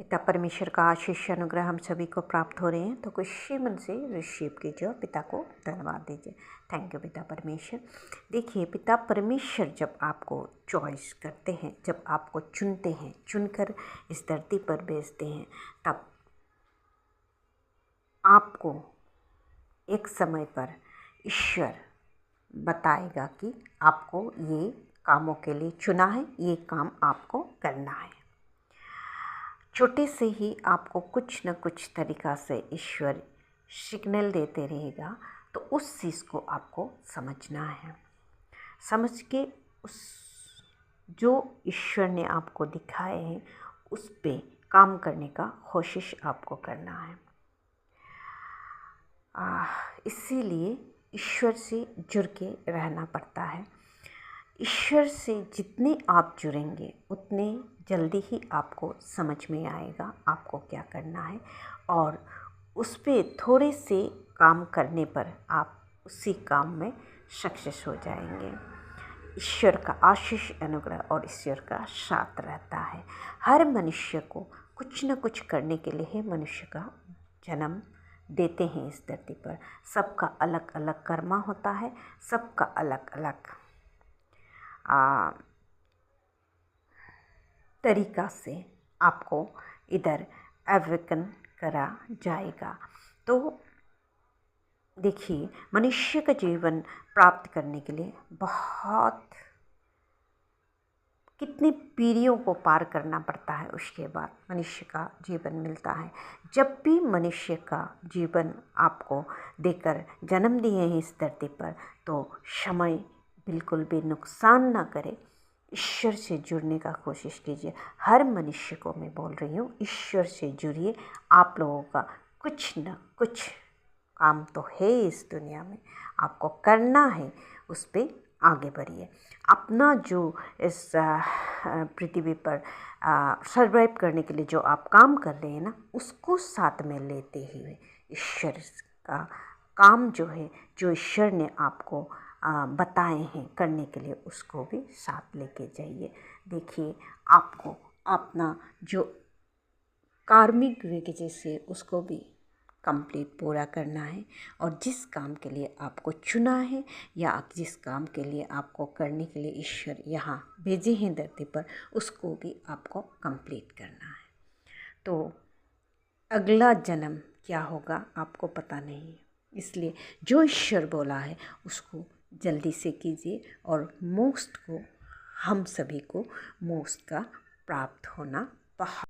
पिता परमेश्वर का आशीष अनुग्रह हम सभी को प्राप्त हो रहे हैं, तो खुशी मन से रिसीव कीजिए और पिता को धन्यवाद दीजिए। थैंक यू पिता परमेश्वर। देखिए, पिता परमेश्वर जब आपको चॉइस करते हैं, जब आपको चुनते हैं, चुनकर इस धरती पर भेजते हैं, तब आपको एक समय पर ईश्वर बताएगा कि आपको ये कामों के लिए चुना है, ये काम आपको करना है। छोटे से ही आपको कुछ न कुछ तरीक़ा से ईश्वर सिग्नल देते रहेगा, तो उस चीज़ को आपको समझना है। समझ के उस जो ईश्वर ने आपको दिखाए हैं उस पे काम करने का कोशिश आपको करना है। इसीलिए ईश्वर से जुड़ के रहना पड़ता है। ईश्वर से जितने आप जुड़ेंगे उतने जल्दी ही आपको समझ में आएगा आपको क्या करना है, और उस पे थोड़े से काम करने पर आप उसी काम में सक्सेस हो जाएंगे। ईश्वर का आशीष अनुग्रह और ईश्वर का साथ रहता है। हर मनुष्य को कुछ न कुछ करने के लिए ही मनुष्य का जन्म देते हैं इस धरती पर। सबका अलग अलग कर्मा होता है, सबका अलग अलग तरीक़ा से आपको इधर अवेकन करा जाएगा। तो देखिए, मनुष्य का जीवन प्राप्त करने के लिए बहुत कितनी पीढ़ियों को पार करना पड़ता है, उसके बाद मनुष्य का जीवन मिलता है। जब भी मनुष्य का जीवन आपको देकर जन्म दिए हैं इस धरती पर, तो समय बिल्कुल भी नुकसान ना करे। ईश्वर से जुड़ने का कोशिश कीजिए। हर मनुष्य को मैं बोल रही हूँ, ईश्वर से जुड़िए। आप लोगों का कुछ न कुछ काम तो है इस दुनिया में, आपको करना है, उस पर आगे बढ़िए। अपना जो इस पृथ्वी पर सर्वाइव करने के लिए जो आप काम कर रहे हैं ना, उसको साथ में लेते हुए ईश्वर का काम जो है, जो ईश्वर ने आपको बताए हैं करने के लिए, उसको भी साथ लेके जाइए। देखिए, आपको अपना जो कार्मिक वजह से उसको भी कंप्लीट पूरा करना है, और जिस काम के लिए आपको चुना है या जिस काम के लिए आपको करने के लिए ईश्वर यहाँ भेजे हैं धरती पर, उसको भी आपको कंप्लीट करना है। तो अगला जन्म क्या होगा आपको पता नहीं है, इसलिए जो ईश्वर बोला है उसको जल्दी से कीजिए, और मोक्ष को हम सभी को मोक्ष का प्राप्त होना